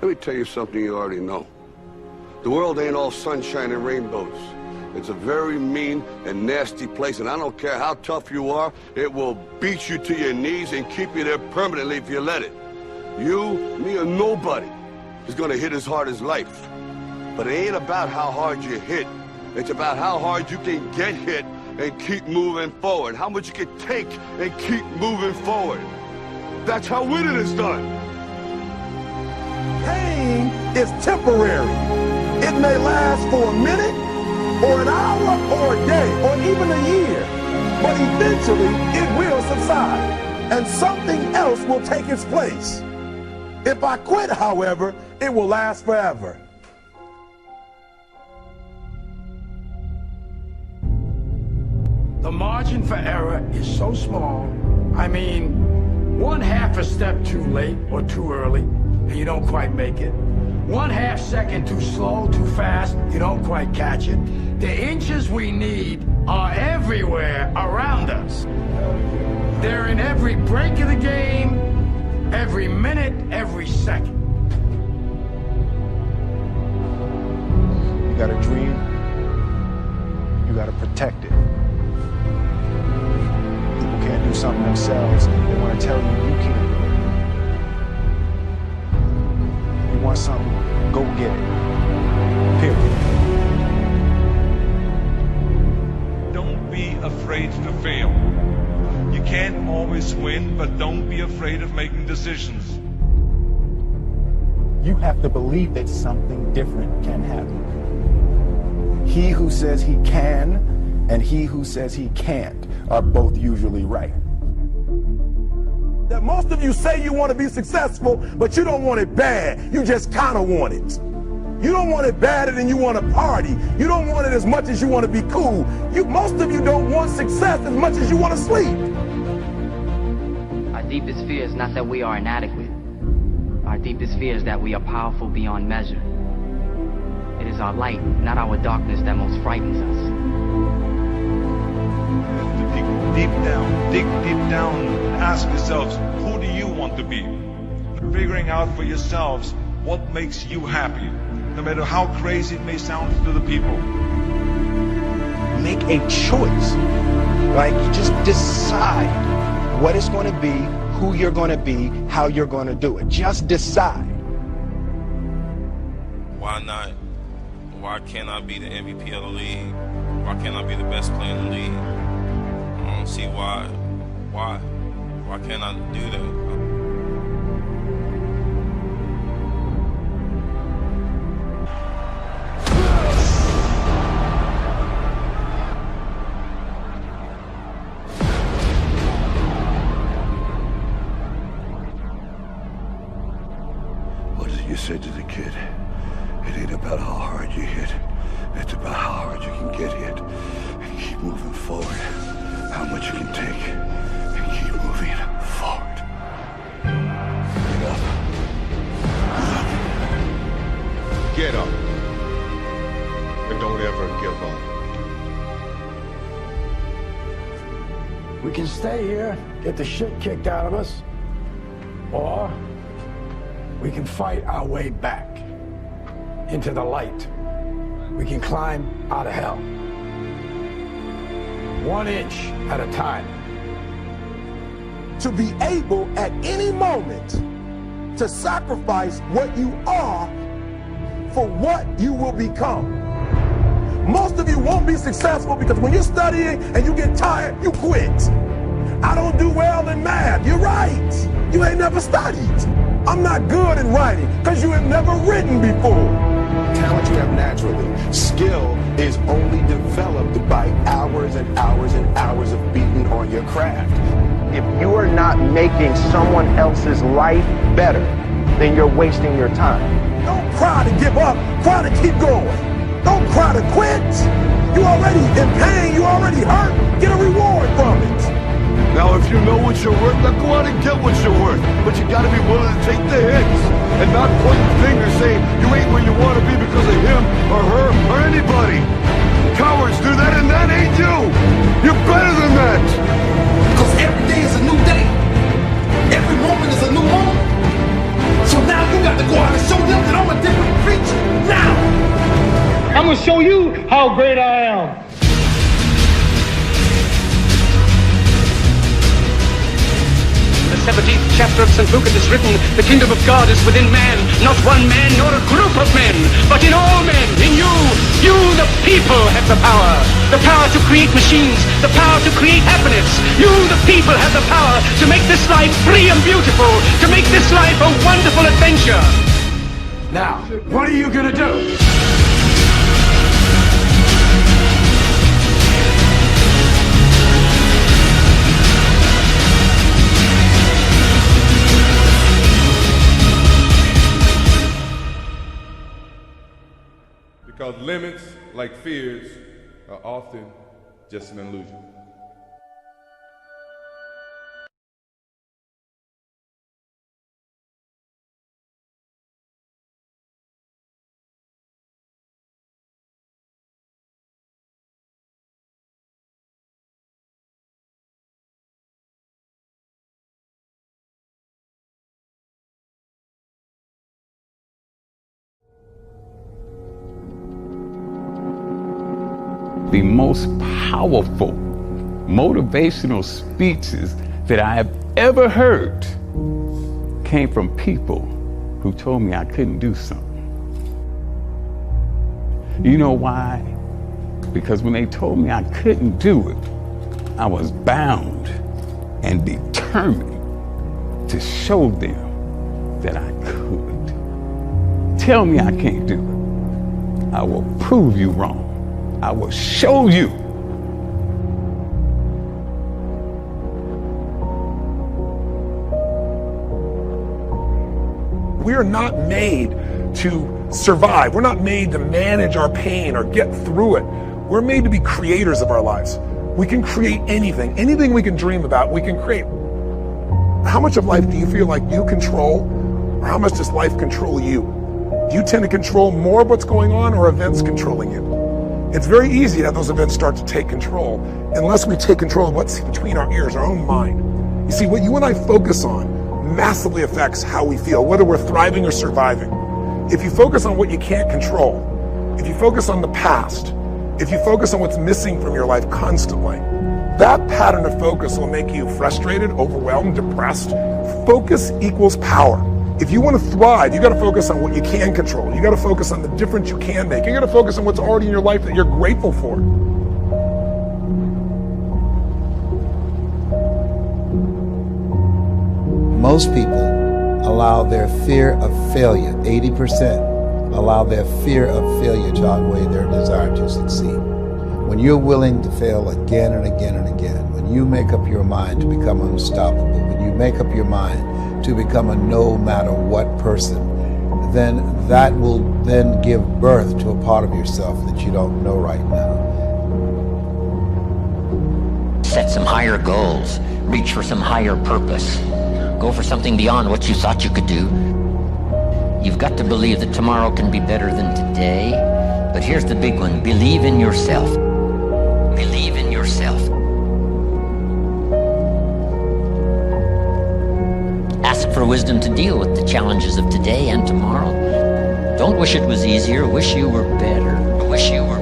Let me tell you something you already know. The world ain't all sunshine and rainbows. It's a very mean and nasty place, and I don't care how tough you are, it will beat you to your knees and keep you there permanently if you let it. You, me, or nobody is gonna hit as hard as life. But it ain't about how hard you hit. It's about how hard you can get hit and keep moving forward. How much you can take and keep moving forward. That's how winning is done. Pain is temporary. It may last for a minute, or an hour, or a day, or even a year. But eventually, it will subside, and something else will take its place. If I quit, however, it will last forever. The margin for error is so small. I mean, 1/2 a step too late or too early, and you don't quite make it. 1/2 second too slow, too fast, you don't quite catch it. The inches we need are everywhere around us. They're in every break of the game, every minute, every second. You got a dream, you got to protect it. People can't do something themselves, they want to tell you you can't do it. You want something, go get it. Period. Don't be afraid to fail. You can't always win, but don't be afraid of making decisions. You have to believe that something different can happen. He who says he can and he who says he can't are both usually right. That most of you say you want to be successful, but you don't want it bad. You just kind of want it. You don't want it badder than you want to party. You don't want it as much as you want to be cool. Most of you don't want success as much as you want to sleep. Our deepest fear is not that we are inadequate. Our deepest fear is that we are powerful beyond measure. It is our light, not our darkness, that most frightens us. Dig deep down, and ask yourselves, who do you want to be? Figuring out for yourselves what makes you happy, no matter how crazy it may sound to the people. Make a choice. Like, just decide what it's going to be, who you're going to be, how you're going to do it. Just decide. Why not? Why can't I be the MVP of the league? Why can't I be the best player in the league? I don't see why. Why can't I do that? What is it you said to the kid? It ain't about how hard you hit. It's about how hard you can get hit and keep moving forward. How much you can take and keep moving forward. Get up. Get up. And don't ever give up. We can stay here, get the shit kicked out of us, or we can fight our way back into the light. We can climb out of hell. 1 inch at a time. To be able at any moment to sacrifice what you are for what you will become. Most of you won't be successful because when you're studying and you get tired, you quit. I don't do well in math. You're right. You ain't never studied. I'm not good in writing because you have never written before. Talent you have naturally. Skill is only developed by hours and hours and hours of beating on your craft. If you are not making someone else's life better, then you're wasting your time. Don't cry to give up, cry to keep going. Don't cry to quit. You already in pain, you already hurt. Get a reward from it. Now if you know what you're worth, now go out and get what you're worth. But you gotta be willing to take the hits and not point the finger saying you ain't where you wanna be because of him or her or anybody. Cowards do that and that ain't you. You're better than that. Because every day is a new day. Every moment is a new moment. So now you got to go out and show them show you how great I am. The 17th chapter of St. Luke it is written, the kingdom of God is within man, not one man nor a group of men, but in all men, in you. You, the people, have the power to create machines, the power to create happiness. You, the people, have the power to make this life free and beautiful, to make this life a wonderful adventure. Now, what are you gonna do? Because limits, like fears, are often just an illusion. The most powerful motivational speeches that I have ever heard came from people who told me I couldn't do something. You know why? Because when they told me I couldn't do it, I was bound and determined to show them that I could. Tell me I can't do it. I will prove you wrong. I will show you. We are not made to survive. We're not made to manage our pain or get through it. We're made to be creators of our lives. We can create anything. Anything we can dream about, we can create. How much of life do you feel like you control, or how much does life control you? Do you tend to control more of what's going on, or events controlling you? It's very easy to have those events start to take control unless we take control of what's between our ears, our own mind. You see, what you and I focus on massively affects how we feel, whether we're thriving or surviving. If you focus on what you can't control, if you focus on the past, if you focus on what's missing from your life constantly, that pattern of focus will make you frustrated, overwhelmed, depressed. Focus equals power. If you want to thrive, you got to focus on what you can control. You got to focus on the difference you can make. You got to focus on what's already in your life that you're grateful for. Most people allow their fear of failure, 80%, allow their fear of failure to outweigh their desire to succeed. When you're willing to fail again and again and again, when you make up your mind to become unstoppable, when you make up your mind to become a no matter what person, then that will then give birth to a part of yourself that you don't know right now. Set some higher goals. Reach for some higher purpose. Go for something beyond what you thought you could do. You've got to believe that tomorrow can be better than today. But here's the big one. Believe in yourself. Believe in yourself. Ask for wisdom to deal with the challenges of today and tomorrow. Don't wish it was easier. Wish you were better. Wish you were